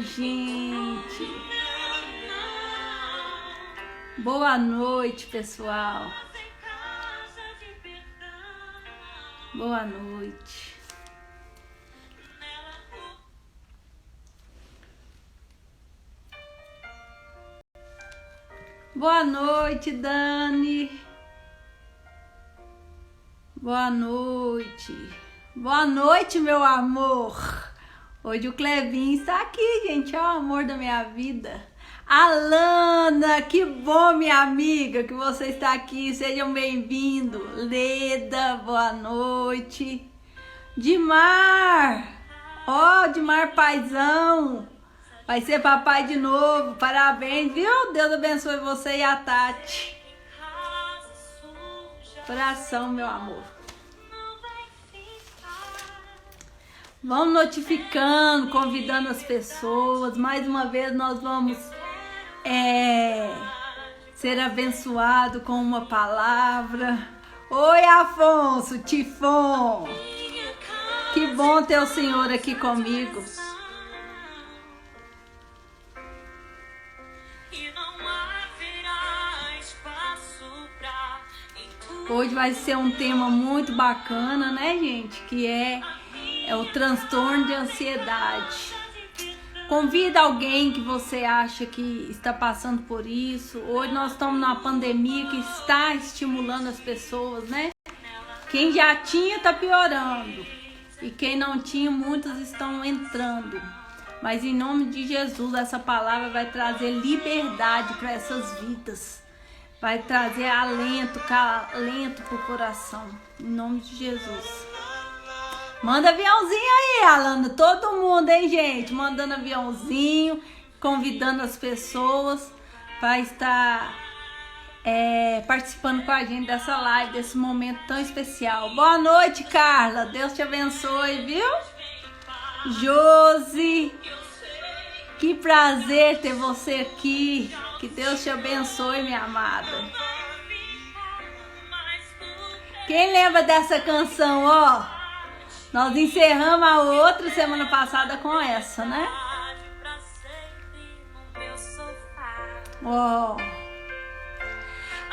gente. Boa noite, pessoal. Boa noite. Boa noite, Dani. Boa noite. Boa noite, meu amor. Hoje o Clevinho está aqui, gente. É o amor da minha vida. Alana, que bom, minha amiga, que você está aqui. Sejam bem-vindos. Leda, boa noite. Dimar. Dimar paizão. Vai ser papai de novo. Parabéns, viu? Deus abençoe você e a Tati. Coração, meu amor. Vamos notificando, convidando as pessoas. Mais uma vez nós vamos ser abençoados com uma palavra. Oi, Afonso, Tifon. Que bom ter o Senhor aqui comigo. Hoje vai ser um tema muito bacana, né, gente? Que é o transtorno de ansiedade. Convida alguém que você acha que está passando por isso. Hoje nós estamos numa pandemia que está estimulando as pessoas, né? Quem já tinha está piorando. E quem não tinha, muitos estão entrando. Mas em nome de Jesus, essa palavra vai trazer liberdade para essas vidas. Vai trazer alento pro coração. Em nome de Jesus. Manda aviãozinho aí, Alana. Todo mundo, hein, gente? Mandando aviãozinho, convidando as pessoas para estar participando com a gente dessa live, desse momento tão especial. Boa noite, Carla. Deus te abençoe, viu? Josi, que prazer ter você aqui. Que Deus te abençoe, minha amada. Quem lembra dessa canção, ó? Nós encerramos a outra semana passada com essa, né? Ó.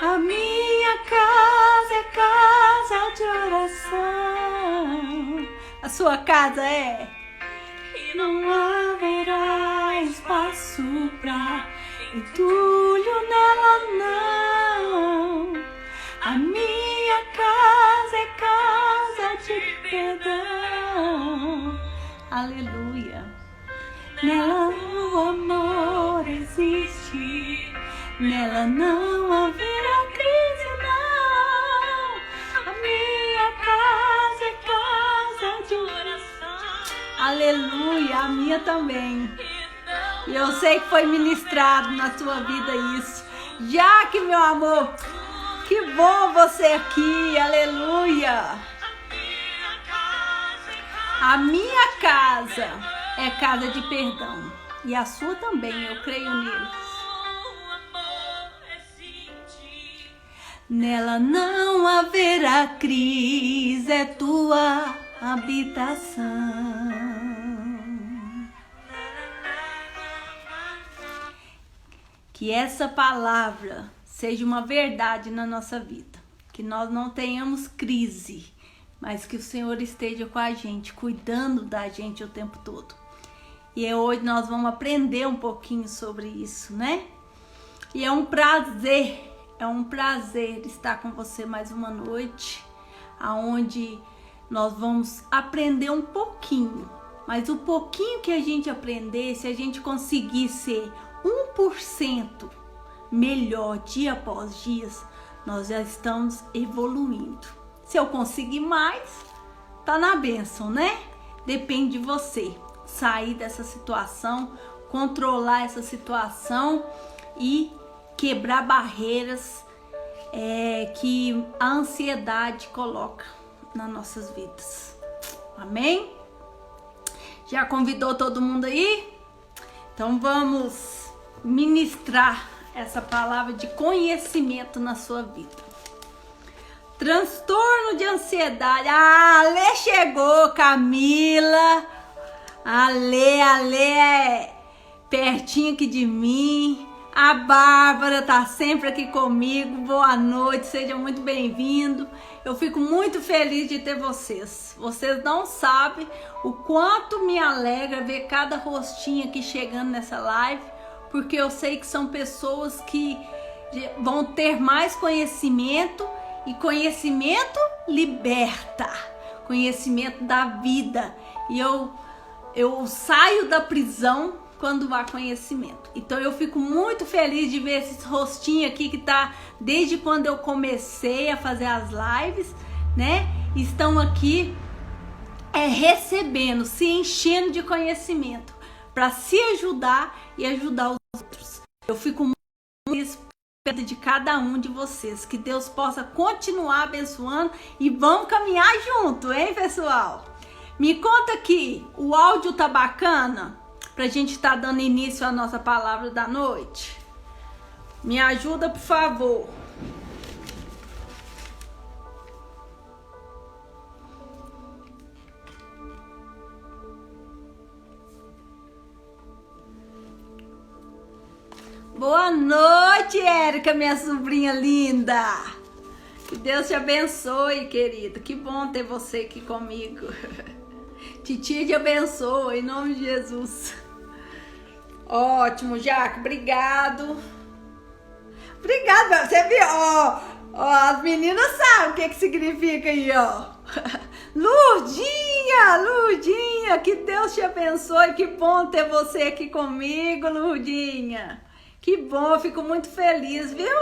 A minha casa é casa de oração. A sua casa é? Não haverá espaço pra entulho nela, não. A minha casa é casa de perdão. Aleluia. Nela o amor existe. Nela não haverá crise, não. A minha casa é casa de oração. Aleluia. A minha também. E eu sei que foi ministrado na sua vida isso. Já que, meu amor, que bom você aqui, aleluia. A minha casa é casa de perdão. E a sua também, eu creio nele. Nela não haverá crise, é tua habitação. Que essa palavra seja uma verdade na nossa vida. Que nós não tenhamos crise, mas que o Senhor esteja com a gente, cuidando da gente o tempo todo. E hoje nós vamos aprender um pouquinho sobre isso, né? E é um prazer estar com você mais uma noite, aonde nós vamos aprender um pouquinho. Mas o pouquinho que a gente aprender, se a gente conseguir ser 1% melhor dia após dia, nós já estamos evoluindo. Se eu conseguir mais, tá na bênção, né? Depende de você sair dessa situação, controlar essa situação e quebrar barreiras que a ansiedade coloca nas nossas vidas. Amém? Já convidou todo mundo aí? Então vamos ministrar essa palavra de conhecimento na sua vida. Transtorno de ansiedade. A Ale chegou, Camila. Ale pertinho aqui de mim. A Bárbara tá sempre aqui comigo. Boa noite, seja muito bem-vindo. Eu fico muito feliz de ter vocês. Vocês não sabem o quanto me alegra ver cada rostinho aqui chegando nessa live, porque eu sei que são pessoas que vão ter mais conhecimento, e conhecimento liberta, conhecimento da vida. E eu saio da prisão quando há conhecimento. Então eu fico muito feliz de ver esses rostinhos aqui que tá desde quando eu comecei a fazer as lives, né? Estão aqui recebendo, se enchendo de conhecimento para se ajudar e ajudar os outros. Eu fico muito feliz de cada um de vocês, que Deus possa continuar abençoando e vamos caminhar junto, hein, pessoal? Me conta aqui, o áudio tá bacana? Pra gente tá dando início à nossa palavra da noite. Me ajuda, por favor. Boa noite, Érica, minha sobrinha linda. Que Deus te abençoe, querida. Que bom ter você aqui comigo. Titia te abençoe, em nome de Jesus. Ótimo, Jaque, obrigado. Obrigado, você viu? As meninas sabem o que significa aí, ó. Lurdinha, que Deus te abençoe. Que bom ter você aqui comigo, Lurdinha. Que bom, eu fico muito feliz, viu?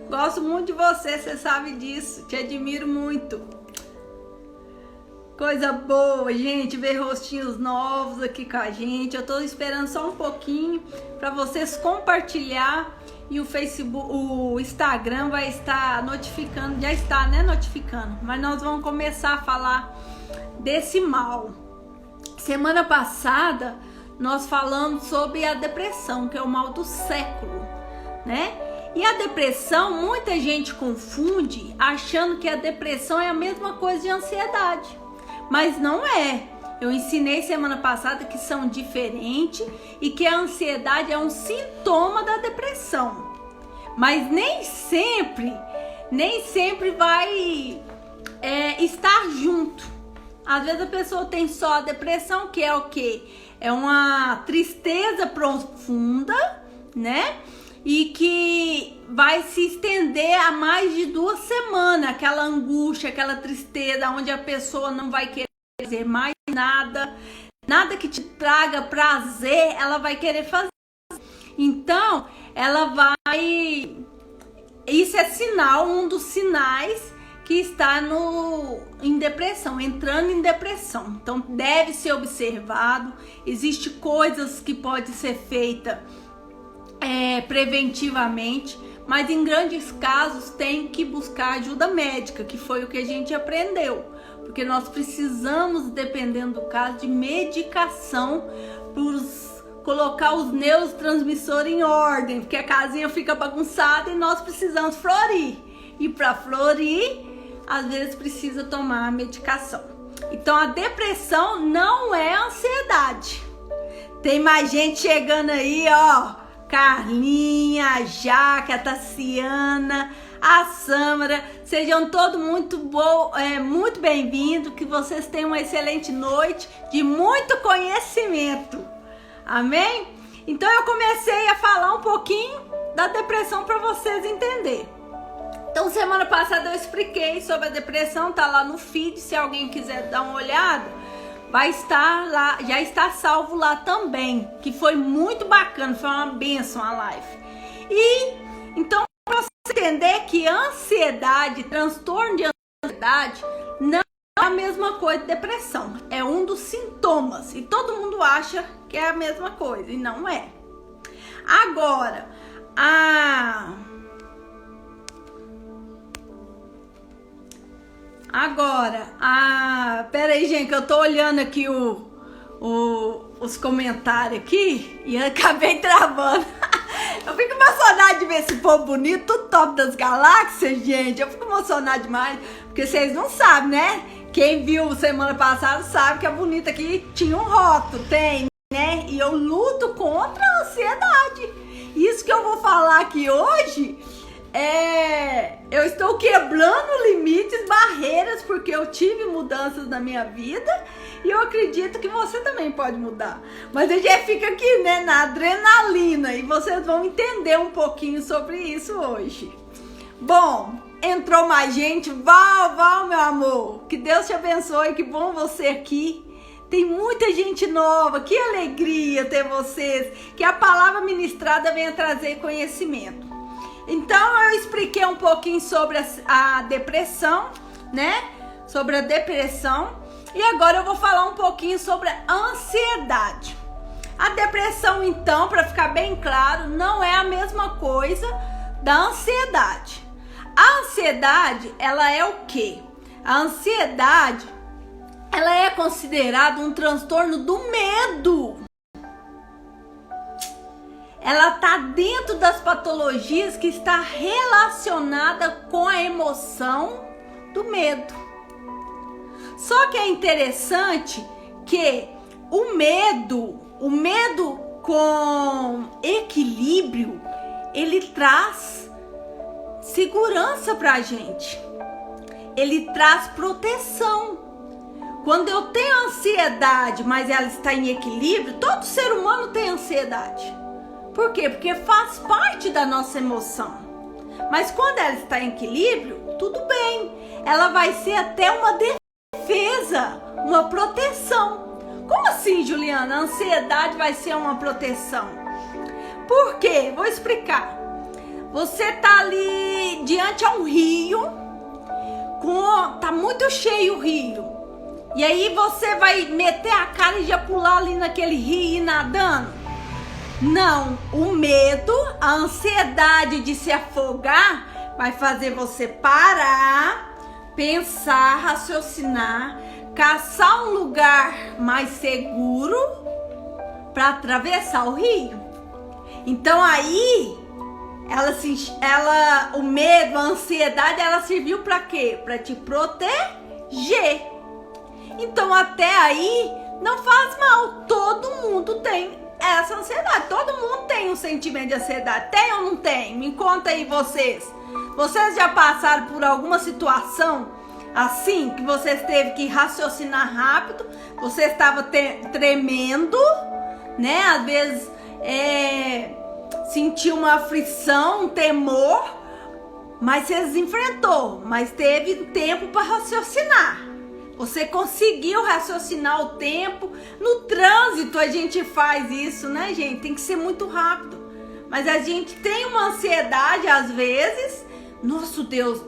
Gosto muito de você sabe disso. Te admiro muito. Coisa boa, gente, ver rostinhos novos aqui com a gente. Eu tô esperando só um pouquinho para vocês compartilhar e o Facebook, o Instagram vai estar notificando, já está, né, notificando. Mas nós vamos começar a falar desse mal. Semana passada nós falamos sobre a depressão, que é o mal do século, né? E a depressão, muita gente confunde achando que a depressão é a mesma coisa de ansiedade. Mas não é. Eu ensinei semana passada que são diferentes e que a ansiedade é um sintoma da depressão. Mas nem sempre vai estar junto. Às vezes a pessoa tem só a depressão, que é o quê? É uma tristeza profunda, né? E que vai se estender a mais de 2 semanas, aquela angústia, aquela tristeza, onde a pessoa não vai querer fazer mais nada que te traga prazer, ela vai querer fazer. Então, ela vai... Isso é sinal, um dos sinais que está em depressão, entrando em depressão. Então, deve ser observado. Existem coisas que podem ser feitas preventivamente, mas em grandes casos tem que buscar ajuda médica, que foi o que a gente aprendeu, porque nós precisamos, dependendo do caso, de medicação para colocar os neurotransmissores em ordem, porque a casinha fica bagunçada e nós precisamos florir, e para florir às vezes precisa tomar a medicação. Então a depressão não é ansiedade. Tem mais gente chegando aí, ó. Carlinha, a Jaque, a Tassiana, a Samara, sejam todos muito bem-vindos, que vocês tenham uma excelente noite de muito conhecimento, amém? Então eu comecei a falar um pouquinho da depressão para vocês entenderem. Então semana passada eu expliquei sobre a depressão, tá lá no feed, se alguém quiser dar uma olhada. Vai estar lá, já está salvo lá também, que foi muito bacana, foi uma bênção a live. E então, para você entender que ansiedade, transtorno de ansiedade, não é a mesma coisa de depressão, é um dos sintomas. E todo mundo acha que é a mesma coisa, e não é. Agora, pera aí, gente, que eu tô olhando aqui os comentários aqui e eu acabei travando. Eu fico emocionada de ver esse povo bonito, tudo top das galáxias, gente. Eu fico emocionada demais, porque vocês não sabem, né? Quem viu semana passada sabe que a bonita aqui tinha um rótulo, tem, né? E eu luto contra a ansiedade. Isso que eu vou falar aqui hoje eu estou quebrando limites, barreiras, porque eu tive mudanças na minha vida e eu acredito que você também pode mudar. Mas a gente fica aqui, né, na adrenalina, e vocês vão entender um pouquinho sobre isso hoje. Bom, entrou mais gente. Val, meu amor, que Deus te abençoe, que bom você aqui. Tem muita gente nova, que alegria ter vocês, que a palavra ministrada venha trazer conhecimento. Então eu expliquei um pouquinho sobre a depressão, né? Sobre a depressão. E agora eu vou falar um pouquinho sobre a ansiedade. A depressão, então, para ficar bem claro, não é a mesma coisa da ansiedade. A ansiedade, ela é o quê? A ansiedade, ela é considerada um transtorno do medo. Ela está dentro das patologias que está relacionada com a emoção do medo. Só que é interessante que o medo com equilíbrio, ele traz segurança pra gente. Ele traz proteção. Quando eu tenho ansiedade, mas ela está em equilíbrio, todo ser humano tem ansiedade. Por quê? Porque faz parte da nossa emoção. Mas quando ela está em equilíbrio, tudo bem. Ela vai ser até uma defesa, uma proteção. Como assim, Juliana? A ansiedade vai ser uma proteção? Por quê? Vou explicar. Você tá ali diante a um rio, tá muito cheio o rio. E aí você vai meter a cara e já pular ali naquele rio e ir nadando? Não, o medo, a ansiedade de se afogar vai fazer você parar, pensar, raciocinar, caçar um lugar mais seguro para atravessar o rio. Então aí, o medo, a ansiedade, ela serviu para quê? Para te proteger. Então até aí não faz mal, todo mundo tem essa ansiedade, todo mundo tem um sentimento de ansiedade, tem ou não tem? Me conta aí vocês já passaram por alguma situação assim, que vocês teve que raciocinar rápido, você estava tremendo, né, às vezes sentiu uma aflição, um temor, mas vocês enfrentou, mas teve tempo para raciocinar. Você conseguiu raciocinar o tempo. No trânsito a gente faz isso, né, gente? Tem que ser muito rápido. Mas a gente tem uma ansiedade às vezes. Nosso Deus,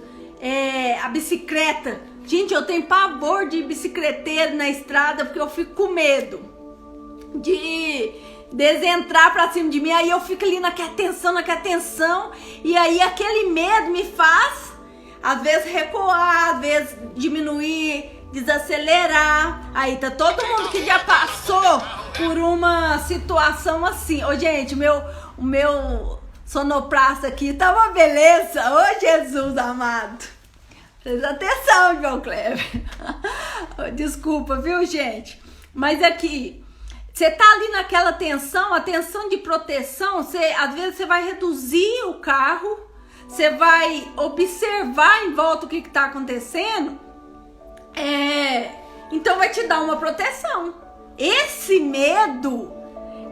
a bicicleta. Gente, eu tenho pavor de bicicleteiro na estrada porque eu fico com medo de desentrar pra cima de mim. Aí eu fico ali naquela tensão. E aí aquele medo me faz, às vezes, recuar, às vezes diminuir, desacelerar. Aí tá todo mundo que já passou por uma situação assim. Ô, gente, o meu sonoplasta aqui tá uma beleza. Ô, Jesus amado. Presta atenção, João Kleber. Desculpa, viu, gente? Mas aqui, você tá ali naquela tensão, a tensão de proteção, às vezes você vai reduzir o carro, você vai observar em volta o que tá acontecendo. Então vai te dar uma proteção. Esse medo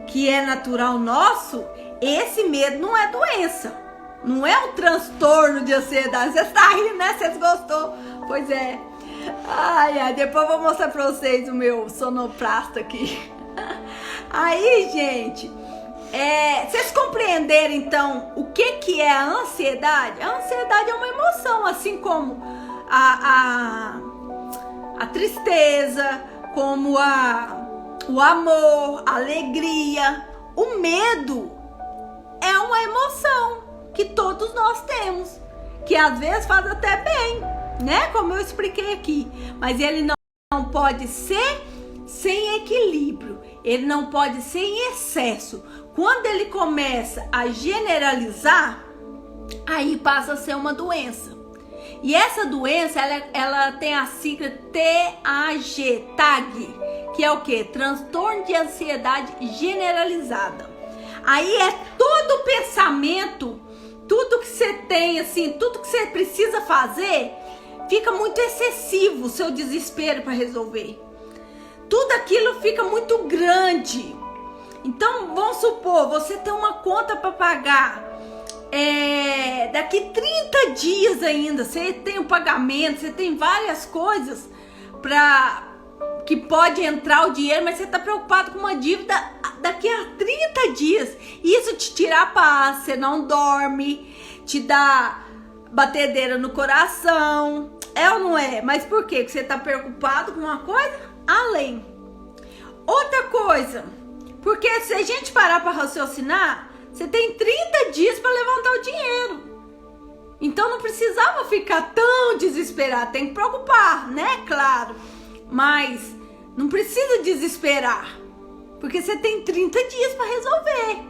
que é natural nosso, esse medo não é doença, não é um transtorno de ansiedade. Você está rindo, né? Vocês gostou? Pois é. Ai, depois eu vou mostrar pra vocês o meu sonoplasta aqui. Aí, gente, vocês compreenderam então o que é a ansiedade? A ansiedade é uma emoção, assim como a tristeza, como o amor, a alegria. O medo é uma emoção que todos nós temos, que às vezes faz até bem, né? Como eu expliquei aqui. Mas ele não pode ser sem equilíbrio, ele não pode ser em excesso. Quando ele começa a generalizar, aí passa a ser uma doença. E essa doença, ela tem a sigla TAG, que é o quê? Transtorno de ansiedade generalizada. Aí é todo pensamento, tudo que você tem, assim, tudo que você precisa fazer, fica muito excessivo o seu desespero para resolver. Tudo aquilo fica muito grande. Então, vamos supor, você tem uma conta para pagar. Daqui 30 dias ainda, você tem o pagamento, você tem várias coisas que pode entrar o dinheiro, mas você está preocupado com uma dívida daqui a 30 dias. Isso te tira a paz, você não dorme, te dá batedeira no coração. É ou não é? Mas por quê? Porque você está preocupado com uma coisa além. Outra coisa, porque se a gente parar para raciocinar, você tem 30 dias para levantar o dinheiro. Então não precisava ficar tão desesperado. Tem que preocupar, né? Claro. Mas não precisa desesperar. Porque você tem 30 dias para resolver.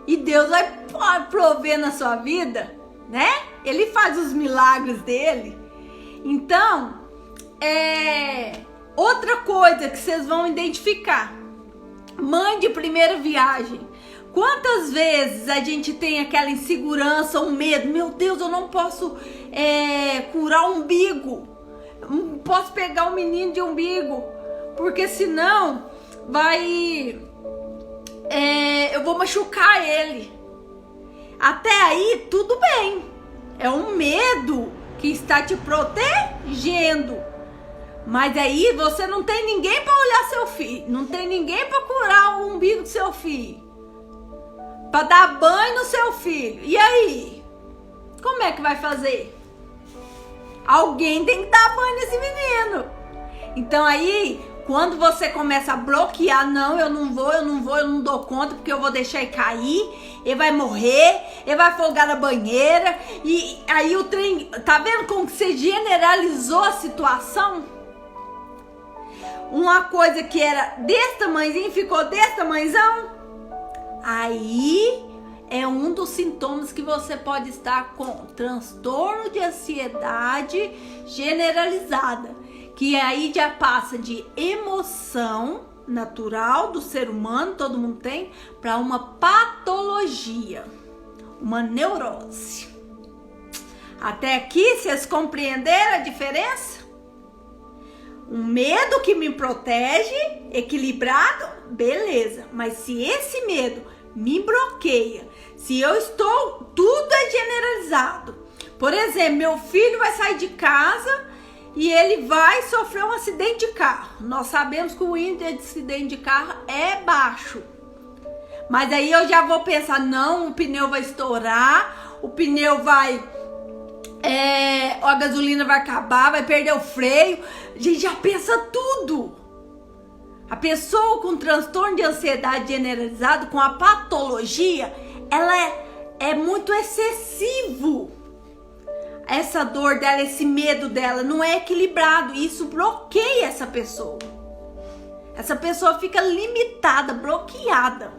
E Deus vai prover na sua vida, né? Ele faz os milagres dele. Então, outra coisa que vocês vão identificar. Mãe de primeira viagem. Quantas vezes a gente tem aquela insegurança, um medo? Meu Deus, eu não posso curar o umbigo. Não posso pegar o menino de umbigo. Porque senão eu vou machucar ele. Até aí, tudo bem. É um medo que está te protegendo. Mas aí você não tem ninguém para olhar seu filho. Não tem ninguém para curar o umbigo do seu filho. Para dar banho no seu filho. E aí? Como é que vai fazer? Alguém tem que dar banho nesse menino. Então aí, quando você começa a bloquear, não, eu não dou conta, porque eu vou deixar ele cair, ele vai morrer, ele vai afogar na banheira. E aí o trem, tá vendo como que você generalizou a situação? Uma coisa que era desse tamanhozinho ficou desse tamanhozão. Aí é um dos sintomas que você pode estar com transtorno de ansiedade generalizada, que aí já passa de emoção natural do ser humano, todo mundo tem, para uma patologia, uma neurose. Até aqui vocês compreenderam a diferença? Um medo que me protege, equilibrado, beleza. Mas se esse medo me bloqueia, se eu estou, tudo é generalizado. Por exemplo, meu filho vai sair de casa e ele vai sofrer um acidente de carro. Nós sabemos que o índice de acidente de carro é baixo. Mas aí eu já vou pensar, não, o pneu vai estourar, o pneu vai... a gasolina vai acabar, vai perder o freio. A gente já pensa tudo. A pessoa com transtorno de ansiedade generalizado, com a patologia, ela é muito excessivo. Essa dor dela, esse medo dela não é equilibrado. E isso bloqueia essa pessoa. Essa pessoa fica limitada, bloqueada.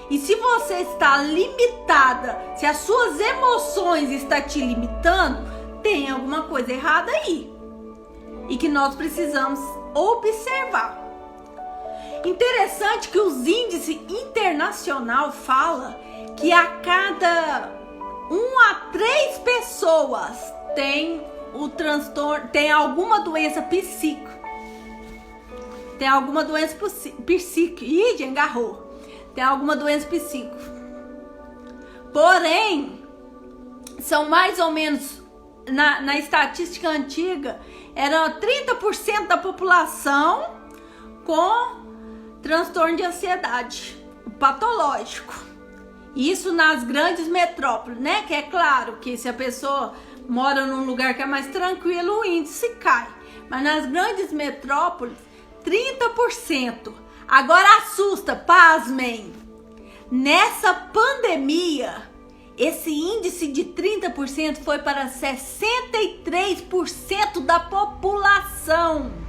E se você está limitada, se as suas emoções estão te limitando, tem alguma coisa errada aí. E que nós precisamos observar. Interessante que os índices internacional fala que a cada 1 a 3 pessoas tem o transtorno, tem alguma doença psíquica. Tem alguma doença psíquica. Ih, engarrou. Tem alguma doença psíquica. Porém, são mais ou menos, na estatística antiga, eram 30% da população com transtorno de ansiedade, o patológico. Isso nas grandes metrópoles, né? Que é claro que se a pessoa mora num lugar que é mais tranquilo, o índice cai. Mas nas grandes metrópoles, 30%. Agora assusta, pasmem. Nessa pandemia, esse índice de 30% foi para 63% da população.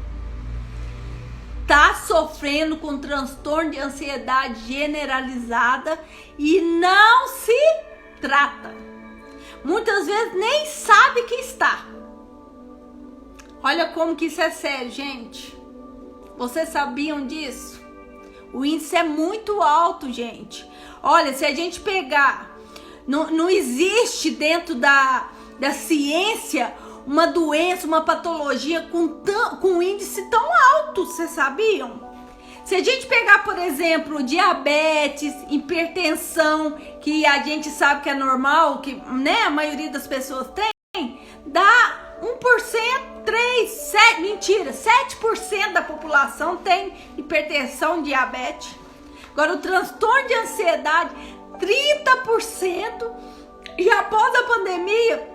Tá sofrendo com transtorno de ansiedade generalizada e não se trata. Muitas vezes nem sabe que está. Olha como que isso é sério, gente. Vocês sabiam disso? O índice é muito alto, gente. Olha, se a gente pegar, não existe dentro da ciência uma doença, uma patologia com índice tão alto, vocês sabiam? Se a gente pegar, por exemplo, diabetes, hipertensão, que a gente sabe que é normal, que, né, a maioria das pessoas tem, dá 1%, 7% da população tem hipertensão, diabetes. Agora, o transtorno de ansiedade, 30%. E após a pandemia,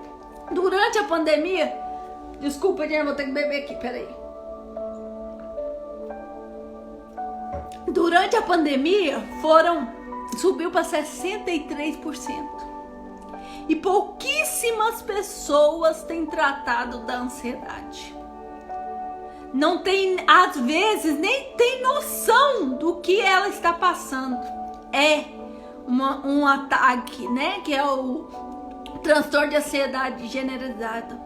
durante a pandemia, desculpa, gente, vou ter que beber aqui, peraí. Durante a pandemia, subiu para 63%. E pouquíssimas pessoas têm tratado da ansiedade. Não tem, às vezes, nem tem noção do que ela está passando. É um ataque, né? Que é o transtorno de ansiedade generalizada.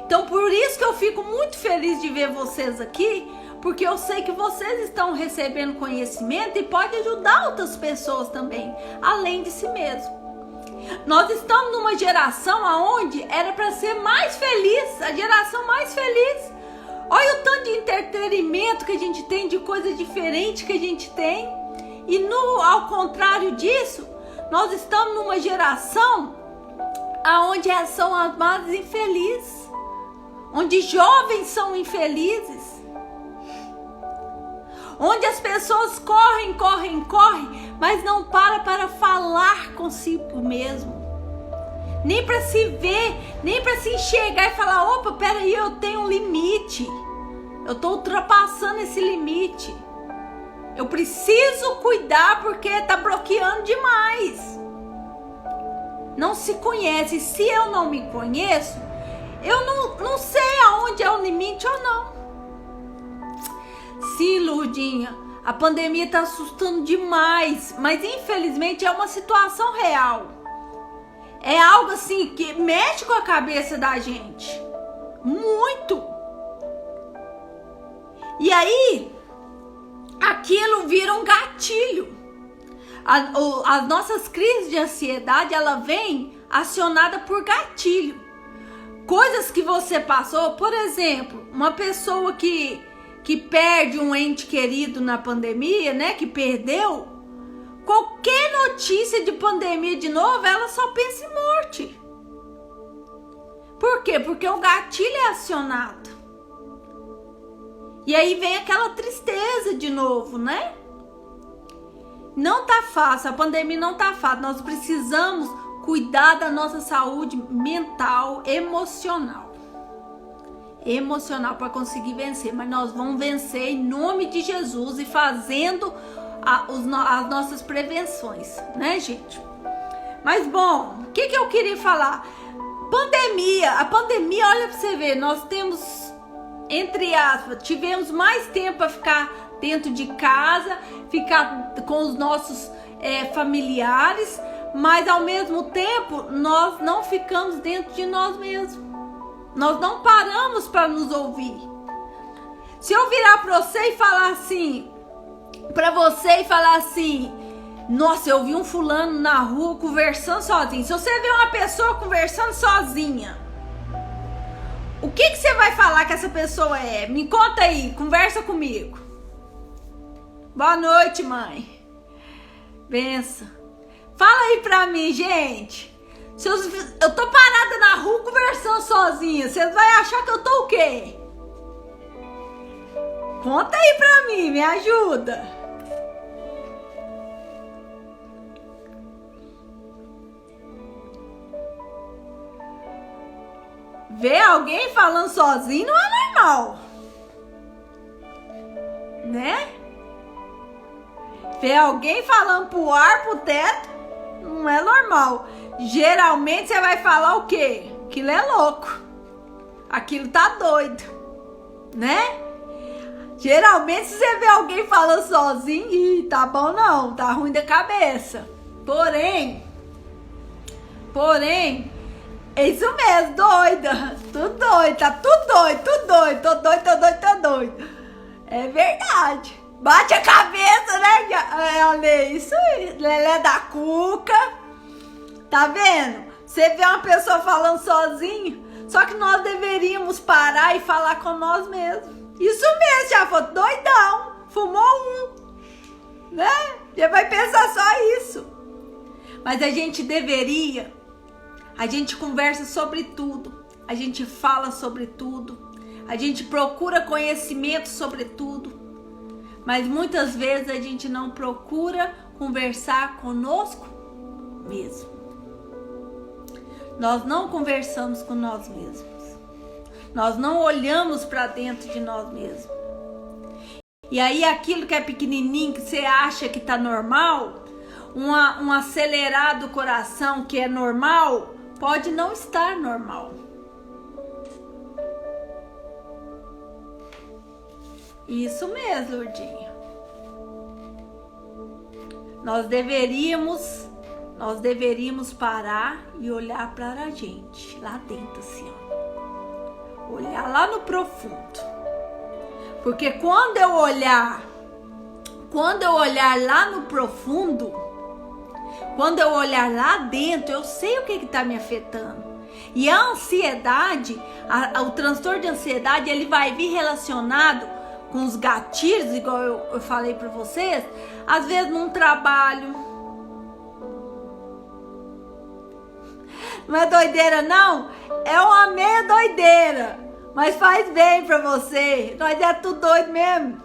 Então, por isso que eu fico muito feliz de ver vocês aqui, porque eu sei que vocês estão recebendo conhecimento e pode ajudar outras pessoas também, além de si mesmo. Nós estamos numa geração onde era para ser mais feliz, a geração mais feliz. Olha o tanto de entretenimento que a gente tem, de coisa diferente que a gente tem. E ao contrário disso, nós estamos numa geração onde são as mais infelizes, onde jovens são infelizes, onde as pessoas correm, mas não para falar consigo mesmo, nem para se ver, nem para se enxergar e falar, opa, peraí, eu tenho um limite, eu estou ultrapassando esse limite, eu preciso cuidar porque está bloqueando demais. Não se conhece. Se eu não me conheço, eu não sei aonde é o limite ou não. Sim, Lourdinha, a pandemia está assustando demais, mas infelizmente é uma situação real. É algo assim que mexe com a cabeça da gente. Muito. E aí, aquilo vira um gatilho. As nossas crises de ansiedade, ela vem acionada por gatilho. Coisas que você passou, por exemplo, uma pessoa que perde um ente querido na pandemia, né, que perdeu, qualquer notícia de pandemia de novo, ela só pensa em morte. Por quê? Porque o gatilho é acionado. E aí vem aquela tristeza de novo, né? Não tá fácil, a pandemia não tá fácil. Nós precisamos cuidar da nossa saúde mental, emocional para conseguir vencer. Mas nós vamos vencer em nome de Jesus e fazendo as nossas prevenções, né, gente? Mas bom, o que eu queria falar? A pandemia, olha pra você ver, nós temos, entre aspas, tivemos mais tempo para ficar dentro de casa, ficar com os nossos familiares, mas ao mesmo tempo nós não ficamos dentro de nós mesmos. Nós não paramos para nos ouvir. Se eu virar para você e falar assim, nossa, eu vi um fulano na rua conversando sozinho. Se você vê uma pessoa conversando sozinha, o que você vai falar que essa pessoa é? Me conta aí, conversa comigo. Boa noite, mãe. Benção. Fala aí pra mim, gente. Se eu tô parada na rua conversando sozinha, vocês vão achar que eu tô o quê? Conta aí pra mim, me ajuda. Ver alguém falando sozinho não é normal, né? Ver alguém falando pro ar, pro teto, não é normal. Geralmente você vai falar o quê? Aquilo é louco. Aquilo tá doido, né? Geralmente se você vê alguém falando sozinho, tá bom não, tá ruim da cabeça. Porém, é isso mesmo, doida. Tudo doido, tá tudo doido, tô doido. É verdade. Bate a cabeça, né? Olha isso aí, Lelé da Cuca. Tá vendo? Você vê uma pessoa falando sozinho, só que nós deveríamos parar e falar com nós mesmos. Isso mesmo, já foi doidão, fumou um, né? Você vai pensar só isso. Mas a gente deveria, a gente conversa sobre tudo, a gente fala sobre tudo, a gente procura conhecimento sobre tudo, mas muitas vezes a gente não procura conversar conosco mesmo. Nós não conversamos com nós mesmos. Nós não olhamos para dentro de nós mesmos. E aí aquilo que é pequenininho, que você acha que tá normal, um acelerado do coração que é normal, pode não estar normal. Isso mesmo, Lourdinha. Nós deveríamos parar e olhar para a gente, lá dentro assim, ó. Olhar lá no profundo. Porque quando eu olhar lá no profundo, quando eu olhar lá dentro, eu sei o que está me afetando. E a ansiedade, o transtorno de ansiedade, ele vai vir relacionado com os gatilhos, igual eu falei para vocês, às vezes num trabalho. Não é doideira, não? É uma meia doideira, mas faz bem pra você. Nós é tudo doido mesmo.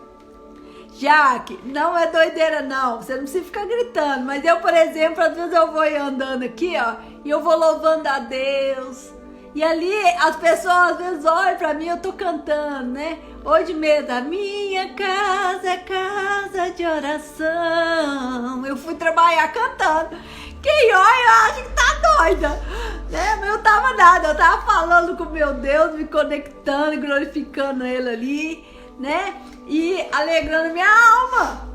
Jaque, não é doideira, não. Você não precisa ficar gritando. Mas eu, por exemplo, às vezes eu vou andando aqui, ó, e eu vou louvando a Deus. E ali as pessoas às vezes olham pra mim, eu tô cantando, né? Hoje mesmo, a minha casa é casa de oração. Eu fui trabalhar cantando. Quem olha acha que tá doida, né? Mas eu tava nada, eu tava falando com meu Deus, me conectando, glorificando Ele ali, né? E alegrando minha alma.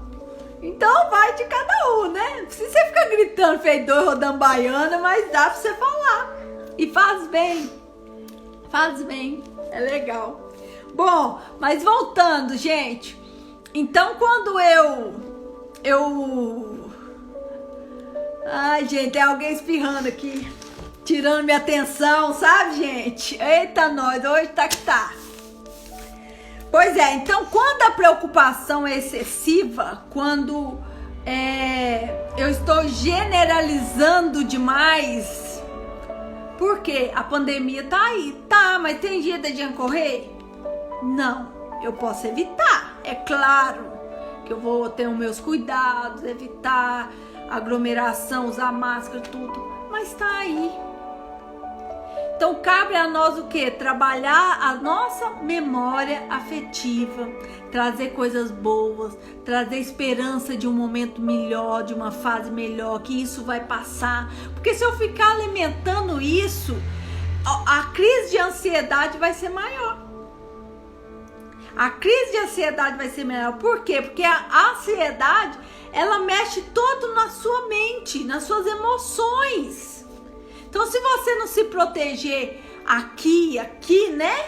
Então vai de cada um, né? Não precisa você ficar gritando, feito doido, rodando baiana, mas dá pra você falar. E faz bem, é legal. Bom, mas voltando, gente. Então quando ai, gente, tem alguém espirrando aqui, tirando minha atenção, sabe, gente? Eita, nós, hoje tá que tá. Pois é, então quando a preocupação é excessiva, quando eu estou generalizando demais, porque a pandemia tá aí, tá, mas tem jeito de eu correr? Não, eu posso evitar, é claro que eu vou ter os meus cuidados, evitar aglomeração, usar máscara, tudo, mas tá aí. Então cabe a nós o quê? Trabalhar a nossa memória afetiva, trazer coisas boas, trazer esperança de um momento melhor, de uma fase melhor, que isso vai passar. Porque se eu ficar alimentando isso, a crise de ansiedade vai ser maior. A crise de ansiedade vai ser maior. Por quê? Porque a ansiedade, ela mexe todo na sua mente, nas suas emoções. Então, se você não se proteger aqui, né?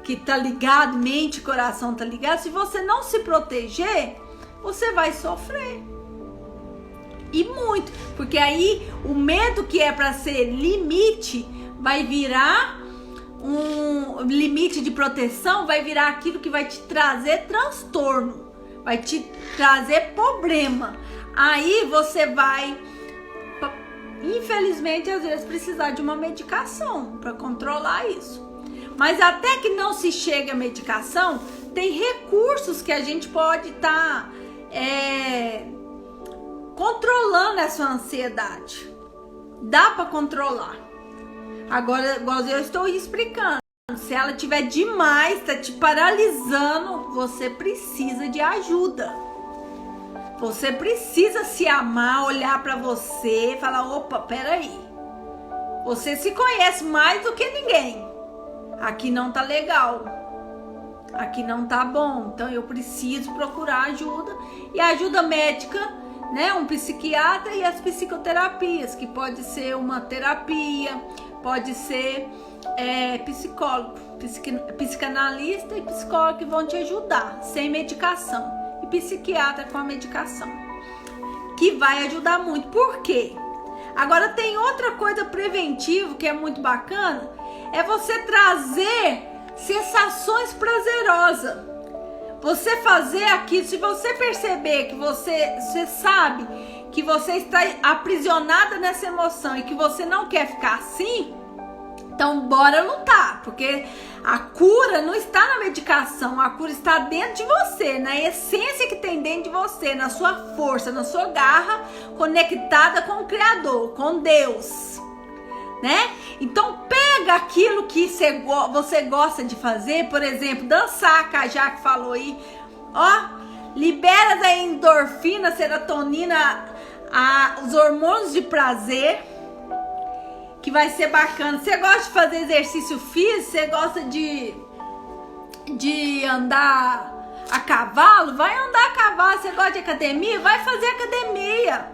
Que tá ligado, mente e coração tá ligado. Se você não se proteger, você vai sofrer. E muito. Porque aí, o medo que é para ser limite, vai virar um limite de proteção, vai virar aquilo que vai te trazer transtorno. Vai te trazer problema. Aí você vai, infelizmente, às vezes precisar de uma medicação para controlar isso. Mas até que não se chegue à medicação, tem recursos que a gente pode estar controlando essa ansiedade. Dá para controlar. Agora, igual eu estou explicando, se ela tiver demais, tá te paralisando, você precisa de ajuda. Você precisa se amar, olhar pra você e falar, opa, peraí. Você se conhece mais do que ninguém. Aqui não tá legal. Aqui não tá bom. Então eu preciso procurar ajuda. E a ajuda médica, né? Um psiquiatra e as psicoterapias, que pode ser uma terapia, pode ser psicólogo, psicanalista e psicólogo que vão te ajudar, sem medicação. E psiquiatra com a medicação, que vai ajudar muito. Por quê? Agora tem outra coisa preventiva que é muito bacana, é você trazer sensações prazerosas. Você fazer aqui, se você perceber que você sabe que você está aprisionada nessa emoção e que você não quer ficar assim, então bora lutar, porque a cura não está na medicação, a cura está dentro de você, na essência que tem dentro de você, na sua força, na sua garra, conectada com o Criador, com Deus, né? Então pega aquilo que você gosta de fazer, por exemplo, dançar, que a Jaque falou aí, ó, libera da endorfina, serotonina, os hormônios de prazer, que vai ser bacana. Você gosta de fazer exercício físico? Você gosta de andar a cavalo? Vai andar a cavalo. Você gosta de academia? Vai fazer academia.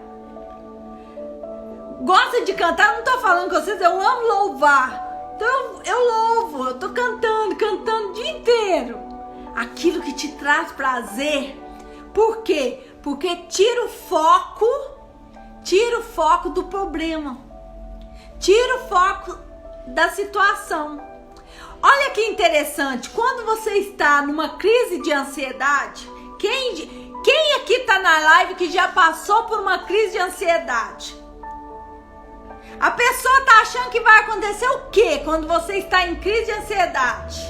Gosta de cantar? Não tô falando com vocês, eu amo louvar. Então eu louvo, eu tô cantando o dia inteiro. Aquilo que te traz prazer. Por quê? Porque tira o foco do problema. Tira o foco da situação. Olha que interessante, quando você está numa crise de ansiedade, quem aqui tá na live que já passou por uma crise de ansiedade? A pessoa tá achando que vai acontecer o quê quando você está em crise de ansiedade?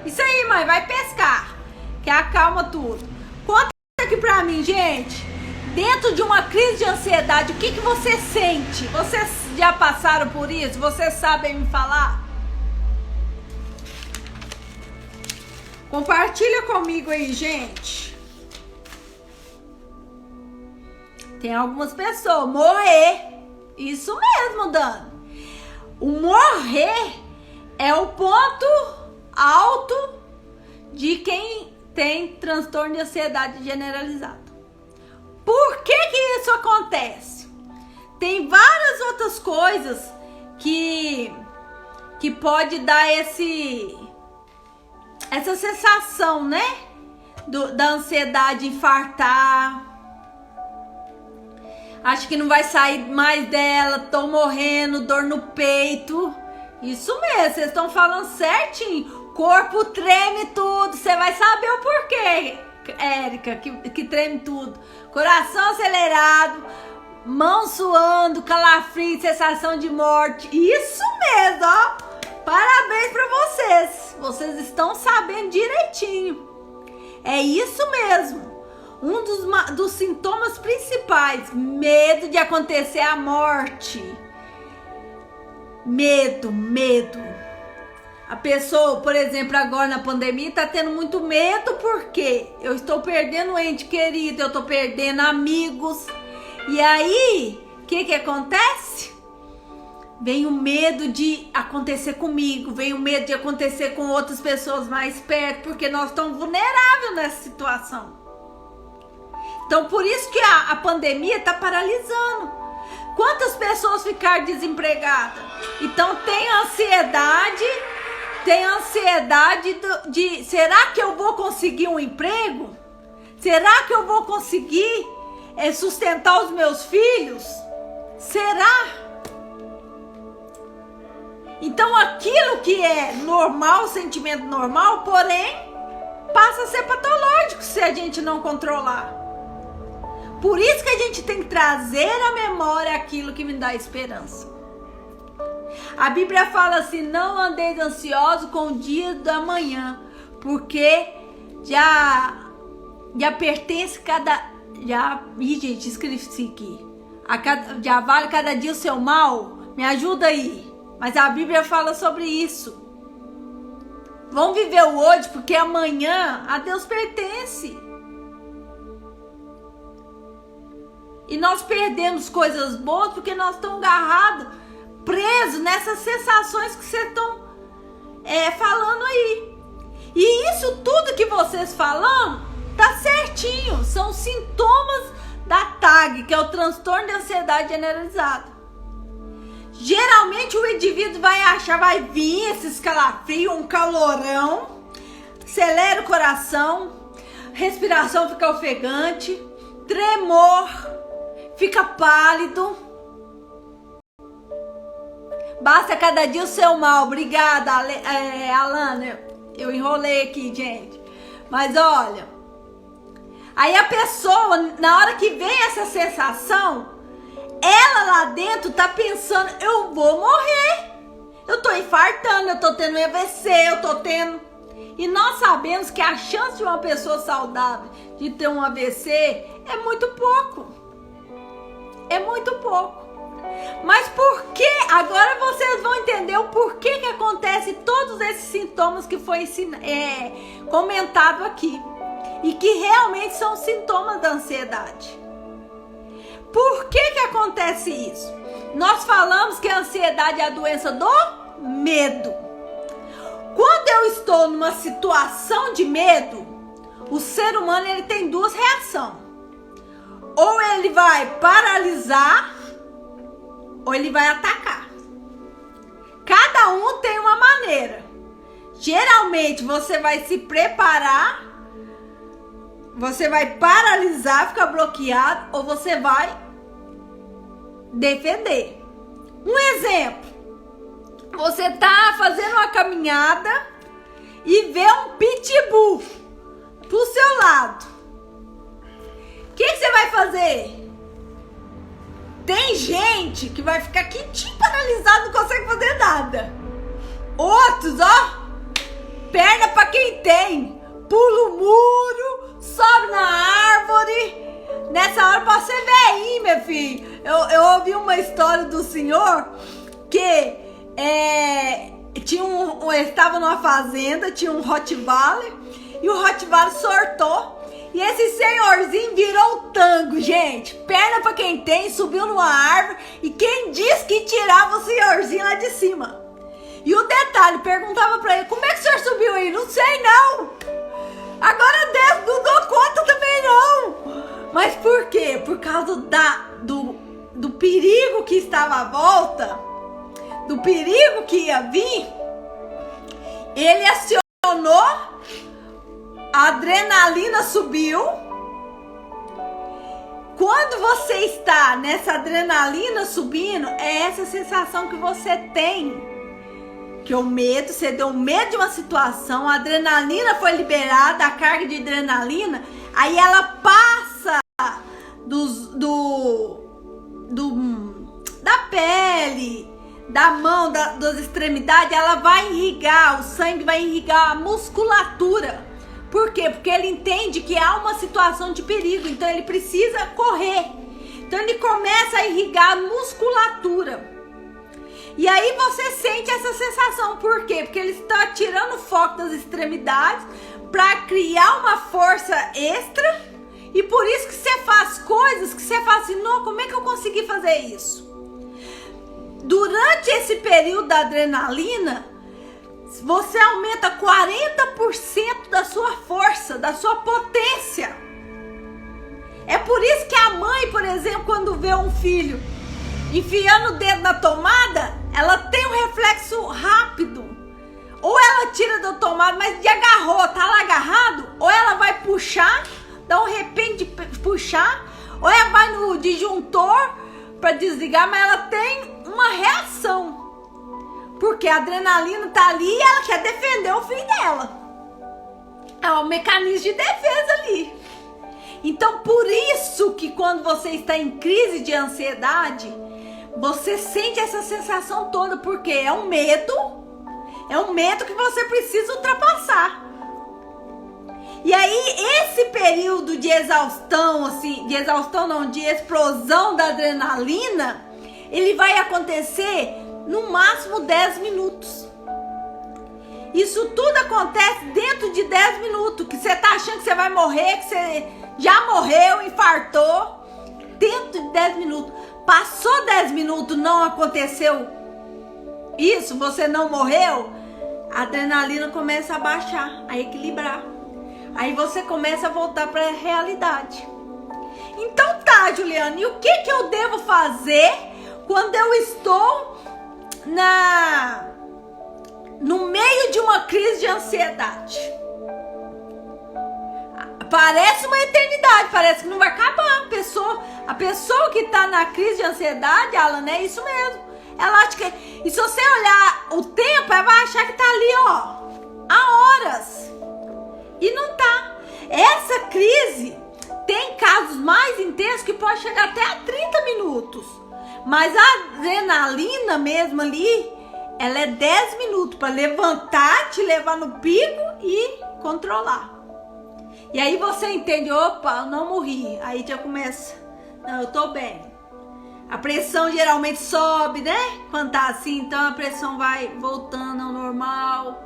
Isso aí, mãe, vai pescar, que acalma tudo. Conta aqui pra mim, gente. Dentro de uma crise de ansiedade, o que você sente? Vocês já passaram por isso? Vocês sabem me falar? Compartilha comigo aí, gente. Tem algumas pessoas. Morrer. Isso mesmo, Dani. O morrer é o ponto alto de quem tem transtorno de ansiedade generalizado. Por que isso acontece? Tem várias outras coisas que pode dar essa sensação, né? Da ansiedade, infartar. Acho que não vai sair mais dela, tô morrendo, dor no peito. Isso mesmo, vocês estão falando certinho. Corpo treme tudo, você vai saber o porquê, Érica, que treme tudo. Coração acelerado, mão suando, calafrio, sensação de morte. Isso mesmo, ó. Parabéns pra vocês. Vocês estão sabendo direitinho. É isso mesmo. Um dos sintomas principais, medo de acontecer a morte. Medo. A pessoa, por exemplo, agora na pandemia, tá tendo muito medo porque eu estou perdendo um ente querido, eu tô perdendo amigos. E aí, o que acontece? Vem o medo de acontecer comigo, vem o medo de acontecer com outras pessoas mais perto, porque nós estamos vulneráveis nessa situação. Então, por isso que a pandemia tá paralisando. Quantas pessoas ficaram desempregadas? Então, tem ansiedade de será que eu vou conseguir um emprego? Será que eu vou conseguir sustentar os meus filhos? Será? Então aquilo que é normal, sentimento normal, porém, passa a ser patológico se a gente não controlar. Por isso que a gente tem que trazer à memória aquilo que me dá esperança. A Bíblia fala assim, não andeis ansiosos com o dia da manhã, porque já pertence gente, escrevi aqui. Já vale cada dia o seu mal. Me ajuda aí. Mas a Bíblia fala sobre isso. Vamos viver o hoje, porque amanhã a Deus pertence. E nós perdemos coisas boas porque nós estamos agarrados, presos nessas sensações que vocês estão falando aí. E isso tudo que vocês falam tá certinho. São sintomas da TAG, que é o transtorno de ansiedade generalizada. Geralmente o indivíduo vai vir esse escalafrio, um calorão, acelera o coração, respiração fica ofegante, tremor, fica pálido. Basta cada dia o seu mal. Obrigada, Alana. Eu enrolei aqui, gente. Mas olha, aí a pessoa, na hora que vem essa sensação, ela lá dentro tá pensando, eu vou morrer. Eu tô infartando, eu tô tendo AVC, eu tô tendo... E nós sabemos que a chance de uma pessoa saudável de ter um AVC é muito pouco. É muito pouco. Mas por que? Agora vocês vão entender o porquê que acontece todos esses sintomas que foi comentado aqui. E que realmente são sintomas da ansiedade. Por que acontece isso? Nós falamos que a ansiedade é a doença do medo. Quando eu estou numa situação de medo, o ser humano ele tem duas reações. Ou ele vai paralisar, ou ele vai atacar. Cada um tem uma maneira. Geralmente você vai se preparar, você vai paralisar, ficar bloqueado, ou você vai defender. Um exemplo. Você tá fazendo uma caminhada e vê um pitbull pro seu lado. O que você vai fazer? Tem gente que vai ficar quietinho, paralisado, não consegue fazer nada. Outros, ó, perna pra quem tem. Pula o muro, sobe na árvore. Nessa hora pode ser velhinho, meu filho. Eu ouvi uma história do senhor que ele estava numa fazenda, tinha um Rottweiler, e o Rottweiler sortou, e esse senhorzinho virou o tango, gente, perna pra quem tem, subiu numa árvore, e quem disse que tirava o senhorzinho lá de cima? E o detalhe, perguntava pra ele, como é que o senhor subiu aí? Não sei não, agora desce, não dou conta também não. Mas por quê? Por causa do perigo que estava à volta, do perigo que ia vir, ele acionou, a adrenalina subiu. Quando você está nessa adrenalina subindo, é essa sensação que você tem, que o medo, você deu medo de uma situação, a adrenalina foi liberada, a carga de adrenalina, aí ela passa da pele, da mão, das extremidades, ela vai irrigar, o sangue vai irrigar a musculatura. Por quê? Porque ele entende que há uma situação de perigo, então ele precisa correr. Então ele começa a irrigar a musculatura. E aí você sente essa sensação, por quê? Porque ele está tirando o foco das extremidades para criar uma força extra. E por isso que você faz coisas que você fala assim, não, como é que eu consegui fazer isso? Durante esse período da adrenalina, você aumenta 40% da sua força, da sua potência. É por isso que a mãe, por exemplo, quando vê um filho enfiando o dedo na tomada, ela tem um reflexo rápido. Ou ela tira da tomada, mas de agarrou, tá lá agarrado, ou ela vai puxar, dá um repente de puxar, ou ela vai no disjuntor para desligar, mas ela tem uma reação. Porque a adrenalina tá ali e ela quer defender o filho dela. É um mecanismo de defesa ali. Então, por isso que quando você está em crise de ansiedade, você sente essa sensação toda, porque é um medo que você precisa ultrapassar. E aí, esse período de exaustão, assim, de explosão da adrenalina, ele vai acontecer no máximo 10 minutos. Isso tudo acontece dentro de 10 minutos, que você tá achando que você vai morrer, que você já morreu, infartou, dentro de 10 minutos. Passou 10 minutos, não aconteceu isso, você não morreu, a adrenalina começa a baixar, a equilibrar. Aí você começa a voltar para a realidade. Então tá, Juliana, e o que eu devo fazer quando eu estou no meio de uma crise de ansiedade? Parece uma eternidade, parece que não vai acabar. A pessoa que tá na crise de ansiedade, Alan, é isso mesmo. Ela acha que... E se você olhar o tempo, ela vai achar que tá ali, ó, há horas. E não tá. Essa crise tem casos mais intensos que pode chegar até a 30 minutos. Mas a adrenalina mesmo ali, ela é 10 minutos para levantar, te levar no pico e controlar. E aí você entende, opa, eu não morri. Aí já começa, não, eu tô bem. A pressão geralmente sobe, né? Quando tá assim, então a pressão vai voltando ao normal.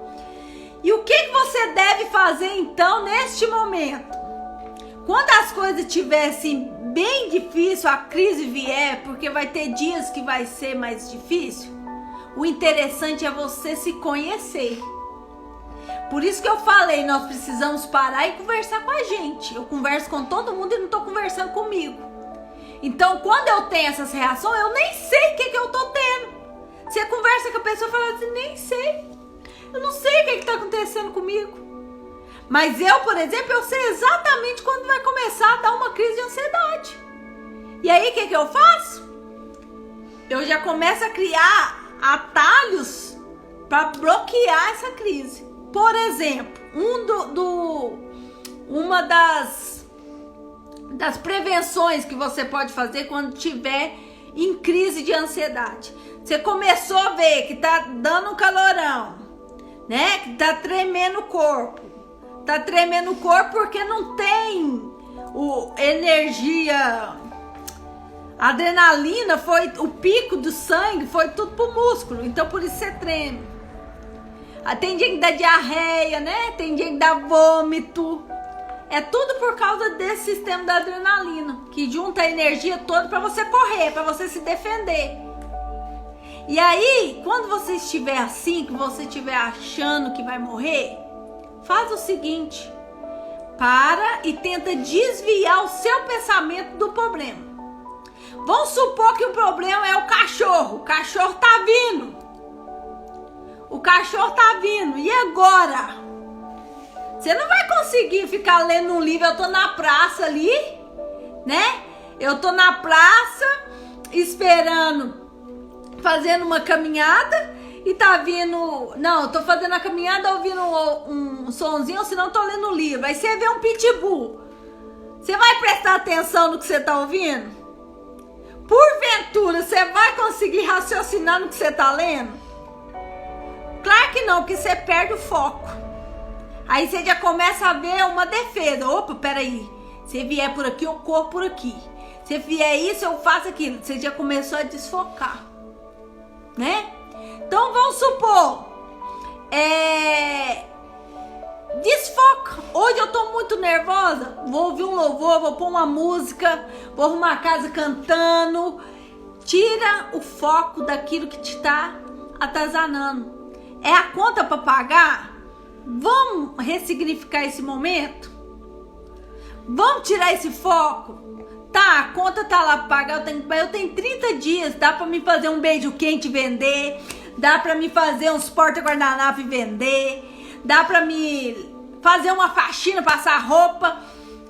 E o que você deve fazer então neste momento? Quando as coisas estiverem bem difícil, a crise vier, porque vai ter dias que vai ser mais difícil, o interessante é você se conhecer. Por isso que eu falei, nós precisamos parar e conversar com a gente. Eu converso com todo mundo e não estou conversando comigo. Então, quando eu tenho essas reações, eu nem sei o que eu estou tendo. Você conversa com a pessoa e fala assim, nem sei. Eu não sei o que está acontecendo comigo. Mas eu, por exemplo, eu sei exatamente quando vai começar a dar uma crise de ansiedade. E aí, o que eu faço? Eu já começo a criar atalhos para bloquear essa crise. Por exemplo, uma das prevenções que você pode fazer quando estiver em crise de ansiedade. Você começou a ver que tá dando um calorão, né? Que tá tremendo o corpo. Tá tremendo o corpo porque não tem energia. A adrenalina foi o pico do sangue, foi tudo pro músculo. Então por isso você treme. Tem dia que dá diarreia, né? Tem dia que dá vômito. É tudo por causa desse sistema da adrenalina, que junta a energia toda para você correr, para você se defender. E aí, quando você estiver assim, que você estiver achando que vai morrer, faz o seguinte: para e tenta desviar o seu pensamento do problema. Vamos supor que o problema é o cachorro. O cachorro tá vindo. O cachorro tá vindo. E agora? Você não vai conseguir ficar lendo um livro. Eu tô na praça ali, né? Eu tô na praça esperando, fazendo uma caminhada e tá vindo... Não, eu tô fazendo a caminhada ouvindo um sonzinho, ou senão eu tô lendo um livro. Aí você vê um pitbull. Você vai prestar atenção no que você tá ouvindo? Porventura, você vai conseguir raciocinar no que você tá lendo? Claro que não, porque você perde o foco. Aí você já começa a ver uma defesa. Opa, peraí. Se vier por aqui, eu corro por aqui. Se vier isso, eu faço aquilo. Você já começou a desfocar, né? Então, vamos supor. Desfoca. Hoje eu tô muito nervosa. Vou ouvir um louvor, vou pôr uma música, vou arrumar a casa cantando. Tira o foco daquilo que te tá atazanando. É a conta para pagar? Vamos ressignificar esse momento? Vamos tirar esse foco? Tá, a conta tá lá para pagar, eu tenho 30 dias, dá para me fazer um beijo quente e vender, dá para me fazer uns porta-guardanapo e vender, dá para me fazer uma faxina, passar roupa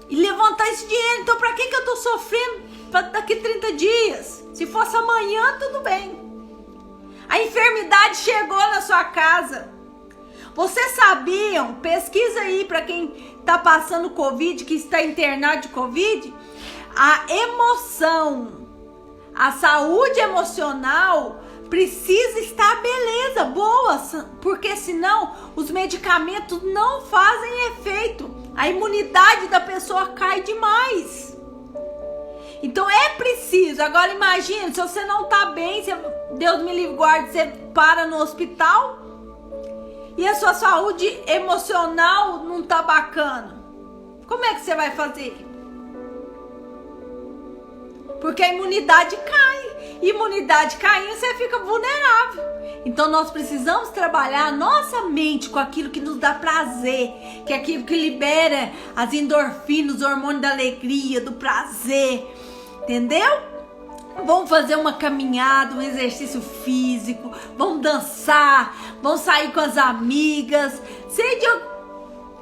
e levantar esse dinheiro. Então para que eu tô sofrendo daqui 30 dias? Se fosse amanhã, tudo bem. A enfermidade chegou na sua casa. Vocês sabiam? Pesquisa aí para quem está passando Covid, que está internado de Covid. A emoção, a saúde emocional precisa estar beleza, boa, porque senão os medicamentos não fazem efeito. A imunidade da pessoa cai demais. Então é preciso. Agora imagine, se você não tá bem, Deus me livre guarde, você para no hospital e a sua saúde emocional não tá bacana. Como é que você vai fazer? Porque a imunidade cai. Imunidade caindo, você fica vulnerável. Então nós precisamos trabalhar a nossa mente com aquilo que nos dá prazer, que é aquilo que libera as endorfinas, os hormônios da alegria, do prazer. Entendeu? Vamos fazer uma caminhada, um exercício físico, vamos dançar, vamos sair com as amigas, seja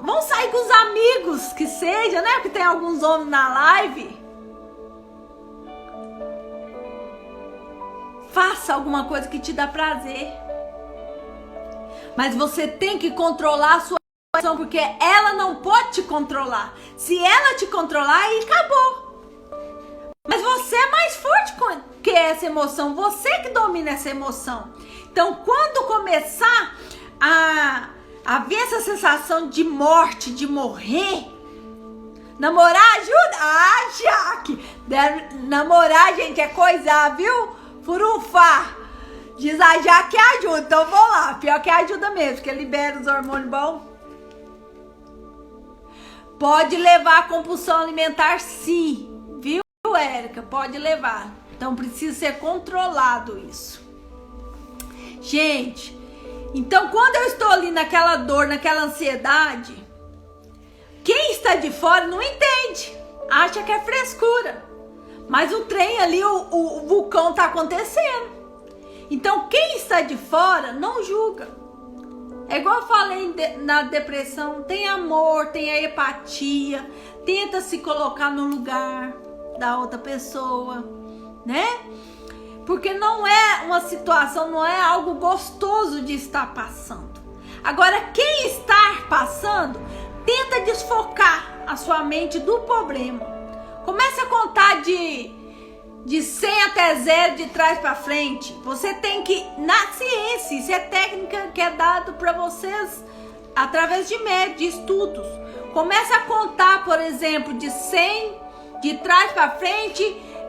Vão sair com os amigos, que seja, né? Porque tem alguns homens na live. Faça alguma coisa que te dá prazer. Mas você tem que controlar a sua emoção, porque ela não pode te controlar. Se ela te controlar, aí acabou. Mas você é mais forte que essa emoção. Você que domina essa emoção. Então, quando começar a ver essa sensação de morte, de morrer, namorar ajuda? Ah, Jaque! Namorar, gente, é coisar, viu? Furunfar. Diz a Jaque que ajuda, então vou lá. Pior que ajuda mesmo, porque libera os hormônios bons. Pode levar a compulsão alimentar, sim. Viu, Érica? Pode levar. Então precisa ser controlado isso. Gente, então quando eu estou ali naquela dor, naquela ansiedade, quem está de fora não entende. Acha que é frescura. Mas o trem ali, o vulcão está acontecendo. Então, quem está de fora não julga. É igual eu falei na depressão, tem amor, tem a empatia, tenta se colocar no lugar da outra pessoa, né? Porque não é uma situação, não é algo gostoso de estar passando. Agora, quem está passando, tenta desfocar a sua mente do problema. Comece a contar de 100 até 0, de trás para frente. Você tem que, na ciência, isso é técnica que é dado para vocês através de métodos, de estudos. Comece a contar, por exemplo, de 100, de trás para frente,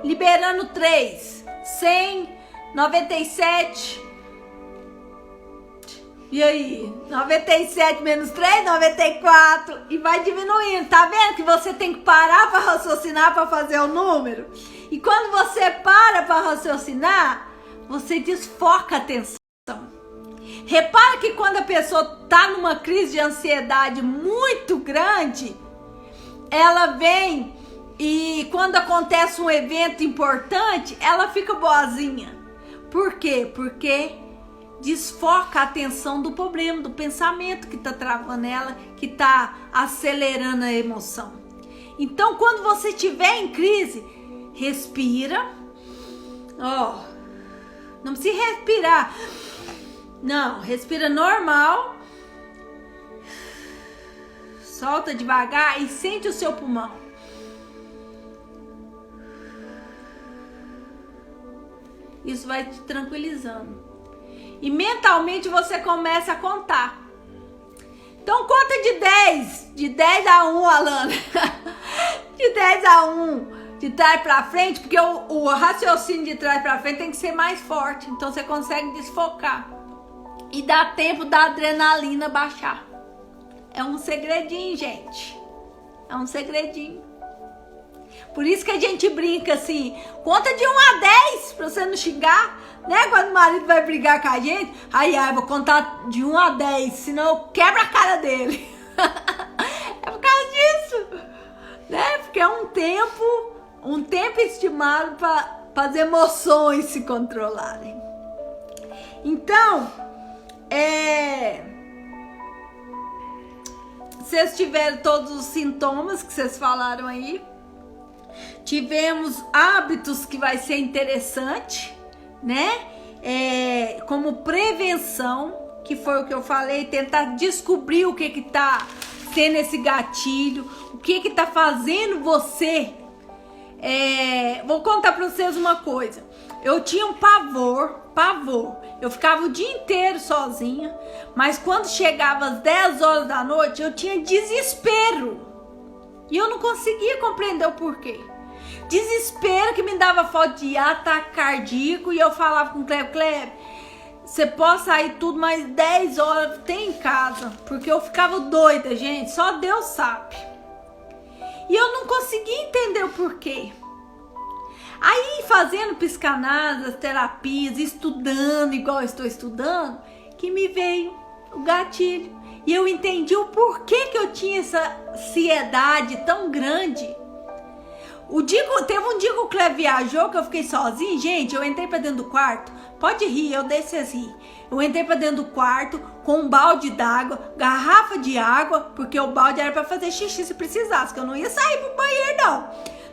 liberando 3. 100, 97. E aí? 97 menos 3, 94. E vai diminuindo. Tá vendo que você tem que parar para raciocinar para fazer o número? E quando você para raciocinar, você desfoca a atenção. Repara que quando a pessoa tá numa crise de ansiedade muito grande, ela vem e quando acontece um evento importante, ela fica boazinha. Por quê? Porque desfoca a atenção do problema, do pensamento que tá travando ela, que tá acelerando a emoção. Então, quando você estiver em crise, respira. Não precisa respirar. Não, respira normal. Solta devagar e sente o seu pulmão. Isso vai te tranquilizando. E mentalmente você começa a contar. Então conta de 10. De 10 a 1, Alana. De 10 a 1. De trás pra frente. Porque o raciocínio de trás pra frente tem que ser mais forte. Então você consegue desfocar. E dá tempo da adrenalina baixar. É um segredinho, gente. É um segredinho. Por isso que a gente brinca assim. Conta de 1 a 10 pra você não xingar. Né? Quando o marido vai brigar com a gente. Ai, vou contar de 1 a 10. Senão eu quebro a cara dele. É por causa disso. Né? Porque é um tempo estimado para as emoções se controlarem. Então, vocês tiveram todos os sintomas que vocês falaram aí. Tivemos hábitos que vai ser interessante, né? Como prevenção, que foi o que eu falei, tentar descobrir o que tá tendo esse gatilho, o que tá fazendo você. Vou contar pra vocês uma coisa. Eu tinha um pavor. Eu ficava o dia inteiro sozinha, mas quando chegava às 10 horas da noite, eu tinha desespero. E eu não conseguia compreender o porquê. Desespero que me dava falta de ataque cardíaco. E eu falava com o Kleber, você pode sair tudo, mas 10 horas tem em casa. Porque eu ficava doida, gente. Só Deus sabe. E eu não conseguia entender o porquê. Aí, fazendo psicanálise, terapias, estudando igual eu estou estudando, que me veio o gatilho. E eu entendi o porquê que eu tinha essa ansiedade tão grande. Teve um dia que o Cleber viajou, que eu fiquei sozinha. Gente, eu entrei pra dentro do quarto. Pode rir, eu deixo vocês rir. Eu entrei pra dentro do quarto com um balde d'água, garrafa de água, porque o balde era pra fazer xixi se precisasse, que eu não ia sair pro banheiro, não.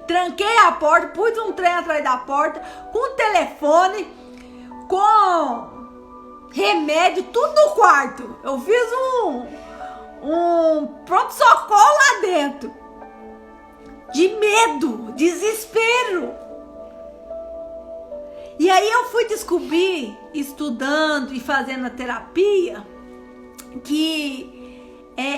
Tranquei a porta, pus um trem atrás da porta, com telefone, com remédio, tudo no quarto. Eu fiz um pronto-socorro lá dentro. De medo, desespero. E aí eu fui descobrir, estudando e fazendo a terapia, que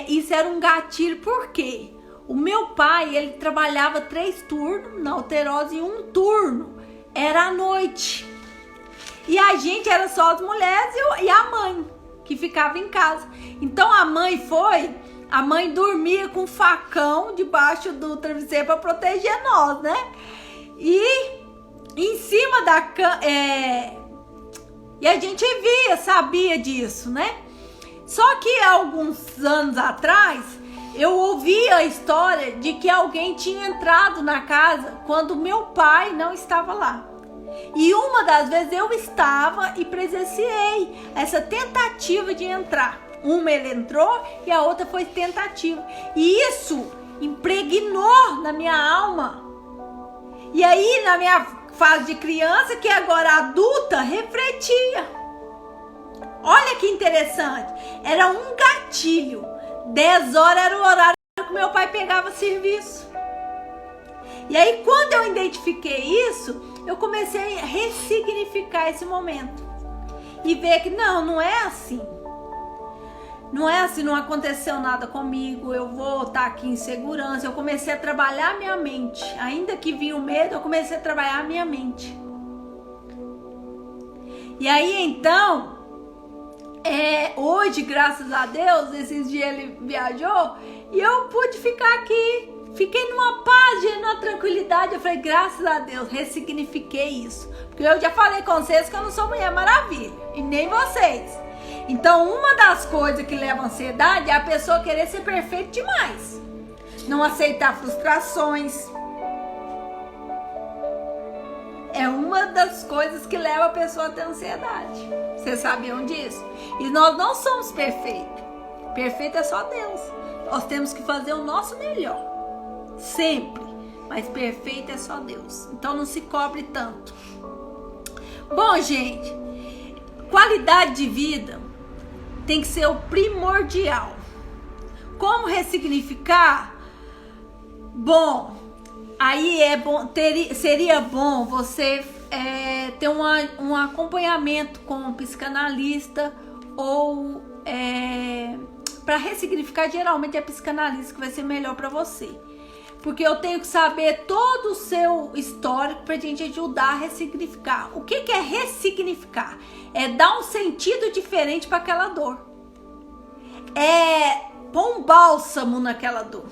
isso era um gatilho. Por quê? O meu pai, ele trabalhava 3 turnos na Alterosa e 1 turno era à noite. E a gente era só as mulheres e a mãe, que ficava em casa. Então a mãe dormia com um facão debaixo do travesseiro para proteger nós, né? E em cima da cama, e a gente sabia disso, né? Só que alguns anos atrás, eu ouvi a história de que alguém tinha entrado na casa quando meu pai não estava lá. E uma das vezes eu estava e presenciei essa tentativa de entrar. Uma ele entrou e a outra foi tentativa. E isso impregnou na minha alma. E aí, na minha fase de criança, que agora adulta, refletia. Olha que interessante. Era um gatilho. 10 horas era o horário que meu pai pegava serviço. E aí, quando eu identifiquei isso, eu comecei a ressignificar esse momento. E ver que não é assim. Não é assim, não aconteceu nada comigo, eu vou estar aqui em segurança. Eu comecei a trabalhar minha mente. Ainda que vinha o medo, eu comecei a trabalhar minha mente. E aí, então, hoje, graças a Deus, esses dias ele viajou e eu pude ficar aqui. Fiquei numa paz, numa tranquilidade. Eu falei, graças a Deus, ressignifiquei isso. Porque eu já falei com vocês que eu não sou Mulher Maravilha, e nem vocês. Então, uma das coisas que leva à ansiedade é a pessoa querer ser perfeita demais. Não aceitar frustrações. É uma das coisas que leva a pessoa a ter ansiedade. Vocês sabiam disso? E nós não somos perfeitos. Perfeito é só Deus. Nós temos que fazer o nosso melhor. Sempre. Mas perfeito é só Deus. Então não se cobre tanto. Bom, gente, qualidade de vida tem que ser o primordial. Como ressignificar? Bom, aí seria bom você ter um acompanhamento com um psicanalista ou para ressignificar, geralmente é psicanalista que vai ser melhor para você. Porque eu tenho que saber todo o seu histórico para a gente ajudar a ressignificar. O que é ressignificar? É dar um sentido diferente para aquela dor. É pôr um bálsamo naquela dor.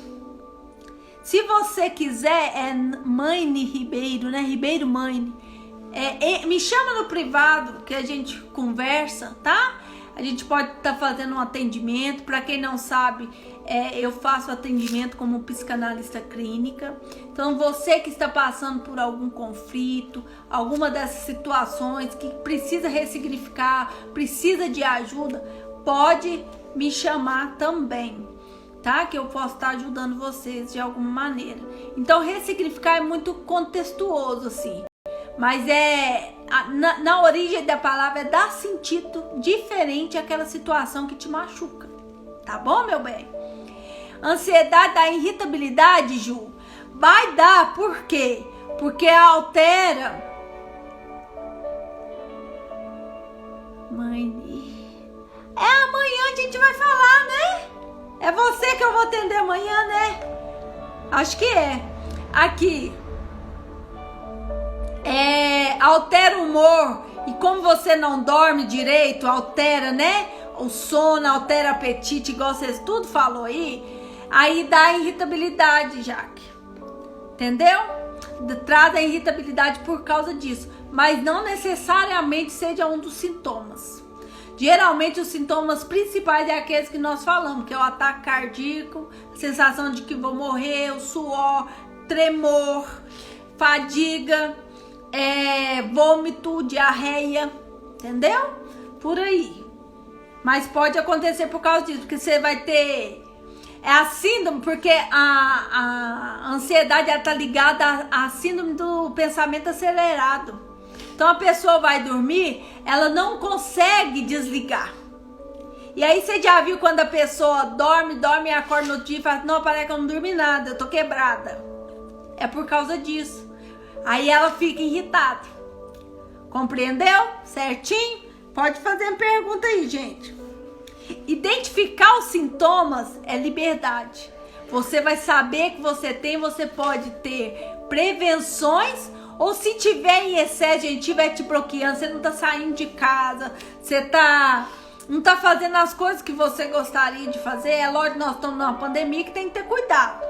Se você quiser, Maine Ribeiro, né? Ribeiro Maine. Me chama no privado que a gente conversa, tá? A gente pode estar fazendo um atendimento. Para quem não sabe, eu faço atendimento como psicanalista clínica. Então, você que está passando por algum conflito, alguma dessas situações que precisa ressignificar, precisa de ajuda, pode me chamar também, tá? Que eu posso estar ajudando vocês de alguma maneira. Então, ressignificar é muito contextuoso, assim. Mas na origem da palavra, é dar sentido diferente àquela situação que te machuca. Tá bom, meu bem? Ansiedade da irritabilidade, Ju, vai dar, por quê? Porque altera. Amanhã a gente vai falar, né? É você que eu vou atender amanhã, né? Acho que é. Aqui. Altera o humor. E como você não dorme direito, altera, né? O sono, altera o apetite, igual vocês tudo falou aí. Aí dá irritabilidade, Jaque. Entendeu? Traz a irritabilidade por causa disso. Mas não necessariamente seja um dos sintomas. Geralmente os sintomas principais é aqueles que nós falamos, que é o ataque cardíaco, a sensação de que vou morrer, o suor, tremor, fadiga, vômito, diarreia, entendeu? Por aí. Mas pode acontecer por causa disso, porque você vai ter... É a síndrome, porque a ansiedade está ligada à síndrome do pensamento acelerado. Então a pessoa vai dormir, ela não consegue desligar. E aí você já viu quando a pessoa dorme e acorda no dia e fala, não, parece que eu não dormi nada, eu tô quebrada. É por causa disso. Aí ela fica irritada. Compreendeu? Certinho? Pode fazer uma pergunta aí, gente. Identificar os sintomas é liberdade. Você vai saber que você tem, você pode ter prevenções, ou se tiver em excesso, gente, estiver te bloqueando, você não tá saindo de casa, você não tá fazendo as coisas que você gostaria de fazer. É lógico que nós estamos numa pandemia que tem que ter cuidado.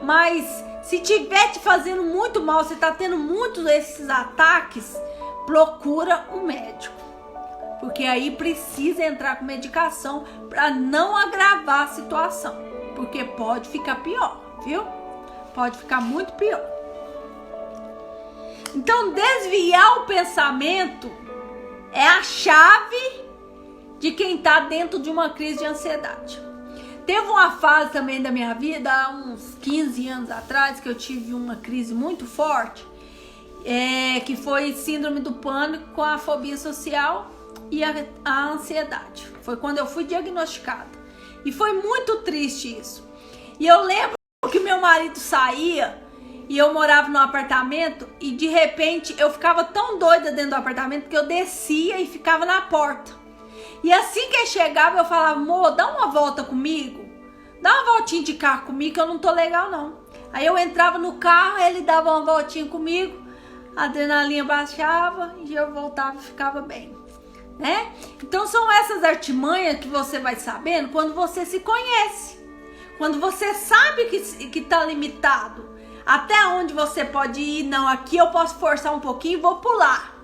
Mas se tiver te fazendo muito mal, você tá tendo muitos desses ataques, procura um médico. Porque aí precisa entrar com medicação para não agravar a situação. Porque pode ficar pior, viu? Pode ficar muito pior. Então, desviar o pensamento é a chave de quem está dentro de uma crise de ansiedade. Teve uma fase também da minha vida, há uns 15 anos atrás, que eu tive uma crise muito forte, que foi síndrome do pânico com a fobia social e a ansiedade. Foi quando eu fui diagnosticada. E foi muito triste isso. E eu lembro que meu marido saía e eu morava no apartamento e de repente eu ficava tão doida dentro do apartamento que eu descia e ficava na porta. E assim que ele chegava eu falava, amor, dá uma volta comigo. Dá uma voltinha de carro comigo que eu não tô legal não. Aí eu entrava no carro, ele dava uma voltinha comigo, a adrenalina baixava e eu voltava e ficava bem. Né? Então são essas artimanhas que você vai sabendo quando você se conhece. Quando você sabe que tá limitado. Até onde você pode ir. Não, aqui eu posso forçar um pouquinho e vou pular.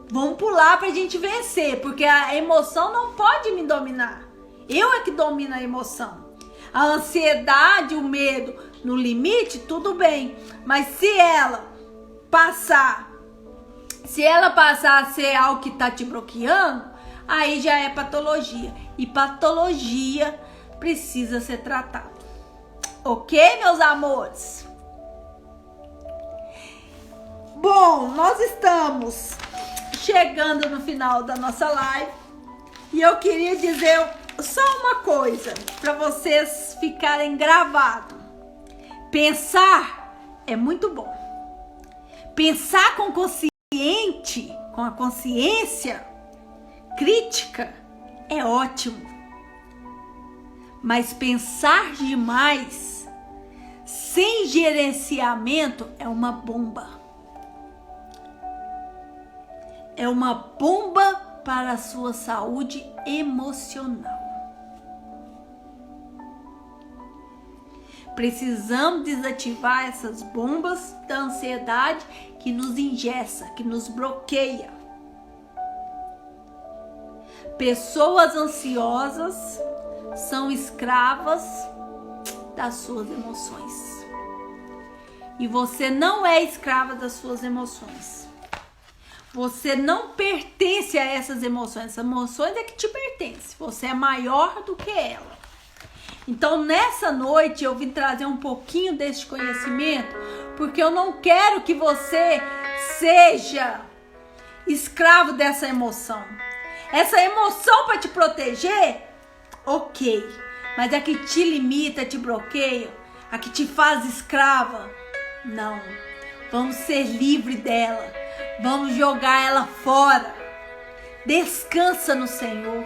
Vamos pular pra gente vencer. Porque a emoção não pode me dominar. Eu é que domino a emoção. A ansiedade, o medo no limite, tudo bem. Mas se ela passar a ser algo que tá te bloqueando, aí já é patologia. E patologia precisa ser tratada. Ok, meus amores? Bom, nós estamos chegando no final da nossa live. E eu queria dizer só uma coisa para vocês ficarem gravados. Pensar é muito bom. Pensar com a consciência crítica é ótimo. Mas pensar demais sem gerenciamento é uma bomba. É uma bomba para a sua saúde emocional. Precisamos desativar essas bombas da ansiedade que nos engessa, que nos bloqueia. Pessoas ansiosas são escravas das suas emoções. E você não é escrava das suas emoções. Você não pertence a essas emoções. Essas emoções é que te pertencem. Você é maior do que ela. Então, nessa noite, eu vim trazer um pouquinho desse conhecimento, porque eu não quero que você seja escravo dessa emoção. Essa emoção para te proteger, ok. Mas a que te limita, te bloqueia, a que te faz escrava, não. Vamos ser livres dela. Vamos jogar ela fora. Descansa no Senhor.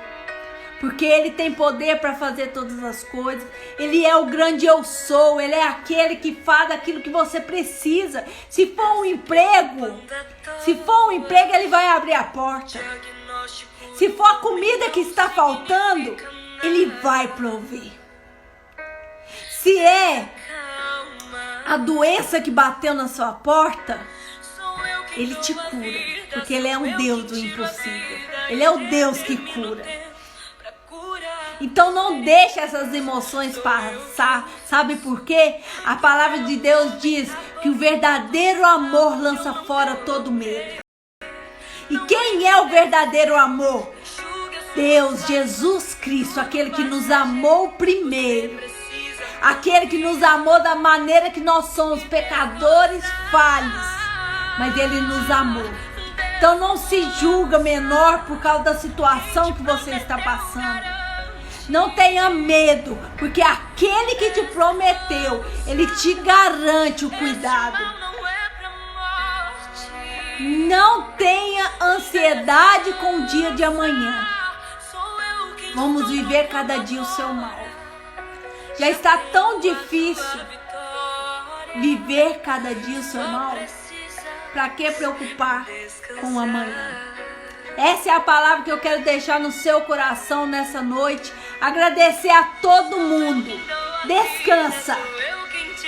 Porque Ele tem poder para fazer todas as coisas. Ele é o grande eu sou. Ele é aquele que faz aquilo que você precisa. Se for um emprego, Ele vai abrir a porta. Se for a comida que está faltando, Ele vai prover. Se é a doença que bateu na sua porta, Ele te cura. Porque Ele é um Deus do impossível. Ele é o Deus que cura. Então não deixe essas emoções passar. Sabe por quê? A palavra de Deus diz que o verdadeiro amor lança fora todo medo. E quem é o verdadeiro amor? Deus, Jesus Cristo, aquele que nos amou primeiro. Aquele que nos amou da maneira que nós somos, pecadores falhos. Mas Ele nos amou. Então não se julga menor por causa da situação que você está passando. Não tenha medo, porque aquele que te prometeu, Ele te garante o cuidado. Não tenha ansiedade com o dia de amanhã. Vamos viver cada dia o seu mal. Já está tão difícil viver cada dia o seu mal. Para que preocupar com o amanhã? Essa é a palavra que eu quero deixar no seu coração nessa noite. Agradecer a todo mundo. Descansa.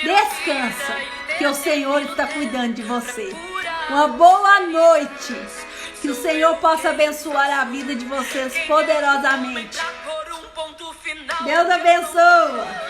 Descansa. Que o Senhor está cuidando de você. Uma boa noite. Que o Senhor possa abençoar a vida de vocês poderosamente. Deus abençoe.